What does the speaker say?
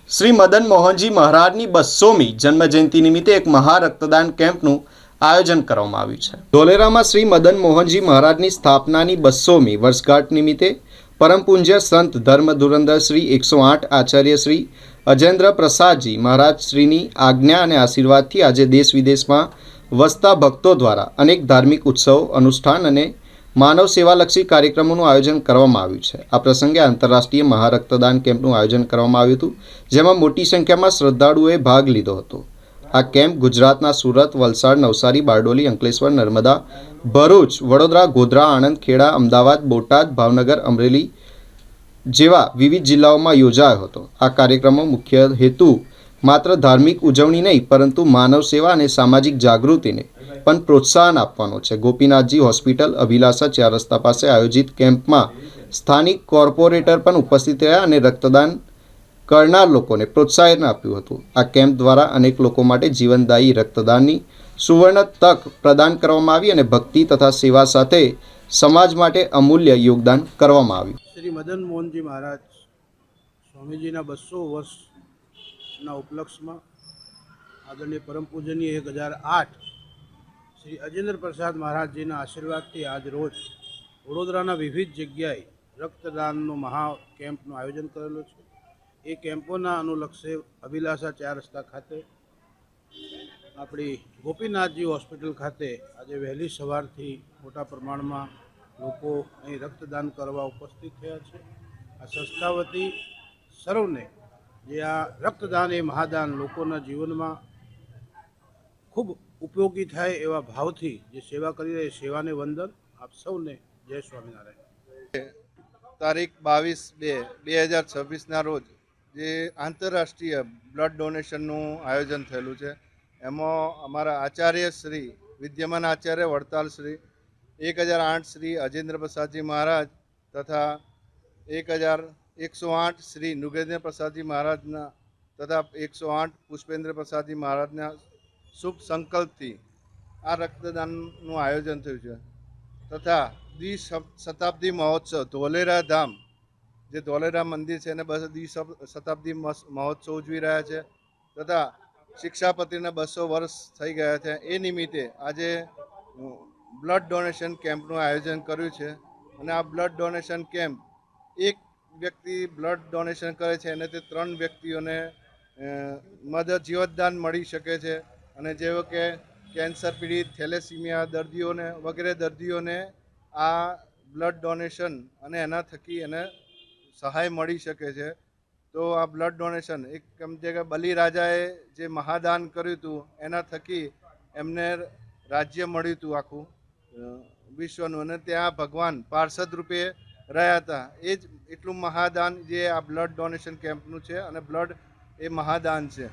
શ્રી મદન મોહનજી મહારાજની 200મી જન્મજયંતિ નિમિત્તે એક મહારક્તદાન કેમ્પનું આયોજન કરવામાં આવ્યું છે। ધોલેરામાં શ્રી મદન મોહનજી મહારાજની સ્થાપનાની 200મી વર્ષગાંઠ નિમિત્તે પરમ પૂજ્ય સંત ધર્મ ધુરંધર શ્રી 108 આચાર્ય શ્રી અજેન્દ્ર પ્રસાદજી મહારાજ શ્રીની આજ્ઞા અને આશીર્વાદથી આજે દેશ વિદેશમાં વસતા ભક્તો દ્વારા અનેક ધાર્મિક ઉત્સવો, અનુષ્ઠાન અને માનવ સેવાલક્ષી કાર્યક્રમોનું આયોજન કરવામાં આવ્યું છે। આ પ્રસંગે આંતરરાષ્ટ્રીય મહારક્તદાન કેમ્પનું આયોજન કરવામાં આવ્યું હતું, જેમાં મોટી સંખ્યામાં શ્રદ્ધાળુઓએ ભાગ લીધો હતો। આ કેમ્પ ગુજરાતના સુરત, વલસાડ, નવસારી, બારડોલી, અંકલેશ્વર, નર્મદા, ભરૂચ, વડોદરા, ગોધરા, આણંદ, ખેડા, અમદાવાદ, બોટાદ, ભાવનગર, અમરેલી જેવા વિવિધ જિલ્લાઓમાં યોજાયો હતો। આ કાર્યક્રમનો મુખ્ય હેતુ માત્ર ધાર્મિક ઉજવણી નહીં, પરંતુ માનવ સેવા અને સામાજિક જાગૃતિને પણ પ્રોત્સાહન આપવાનો છે। ગોપીનાથજી હોસ્પિટલ, અભિલાષા 4 રસ્તા પાસે આયોજિત કેમ્પમાં સ્થાનિક કોર્પોરેટર પણ ઉપસ્થિત રહ્યા અને રક્તદાન કરનાર લોકોને પ્રોત્સાહન આપ્યું હતું। આ કેમ્પ દ્વારા અનેક લોકો માટે જીવનદાયી રક્તદાનની સુવર્ણ તક પ્રદાન કરવામાં આવી અને ભક્તિ તથા સેવા સાથે સમાજ માટે અમૂલ્ય યોગદાન કરવામાં આવ્યું। શ્રી મદન મોહનજી મહારાજ સ્વામીજીના 200 વર્ષના ઉપલક્ષમાં આદરણીય પરમ પૂજનીય 1008 શ્રી અજેન્દ્ર પ્રસાદ મહારાજજીના આશીર્વાદથી આજ રોજ વડોદરાના વિવિધ જગ્યાએ રક્તદાનનો મહા કેમ્પનું આયોજન કરેલું છે। એ કેમ્પોના અનુલક્ષે અભિલાષા 4 રસ્તા ખાતે આપણી ગોપીનાથજી હોસ્પિટલ ખાતે આજે વહેલી સવારથી મોટા પ્રમાણમાં લોકો અહીં રક્તદાન કરવા ઉપસ્થિત થયા છે। આ સંસ્થા વતી સર્વને જે આ રક્તદાન એ મહાદાન લોકોના જીવનમાં ખૂબ ઉપયોગી થાય એવા ભાવથી જે સેવા કરી રહી સેવાને વંદન। આપ સૌને જય સ્વામિનારાયણ। તારીખ 22/2/2026ના રોજ જે આંતરરાષ્ટ્રીય બ્લડ ડોનેશનનું આયોજન થયેલું છે, એમાં અમારા આચાર્ય શ્રી વિદ્યમાન આચાર્ય વડતાલ શ્રી 1008 શ્રી અજેન્દ્ર પ્રસાદજી મહારાજ તથા 108 શ્રી નૃગેન્દ્ર પ્રસાદજી મહારાજના તથા 108 પુષ્પેન્દ્ર પ્રસાદજી મહારાજના શુભ સંકલ્પથી આ રક્તદાનનું આયોજન થયું છે તથા દ્વિશતાબ્દી મહોત્સવ ધોલેરા ધામ જે ધોલેરા મંદિર છે એને દ્વિશતાબ્દી મહોત્સવ ઉજવી રહ્યા છે તથા શિક્ષાપત્રીના 200 વર્ષ થઈ ગયા છે। એ નિમિત્તે આજે બ્લડ ડોનેશન કેમ્પનું આયોજન કર્યું છે અને આ બ્લડ ડોનેશન કેમ્પ એક વ્યક્તિ બ્લડ ડોનેશન કરે છે અને તે 3 વ્યક્તિઓને જીવતદાન મળી શકે છે અને જેવો કે કેન્સર પીડિત, થેલેસીમિયા દર્દીઓને વગેરે દર્દીઓને આ બ્લડ ડોનેશન અને એના થકી એને સહાય મળી શકે છે। તો આ બ્લડ ડોનેશન એક સમજે કે બલિરાજાએ જે મહાદાન કર્યું હતું એના થકી એમને રાજ્ય મળ્યું હતું આખું વિશ્વનું અને ત્યાં ભગવાન પાર્ષદ રૂપે રહ્યા હતા। એ જ એટલું મહાદાન જે આ બ્લડ ડોનેશન કેમ્પનું છે અને બ્લડ એ મહાદાન છે।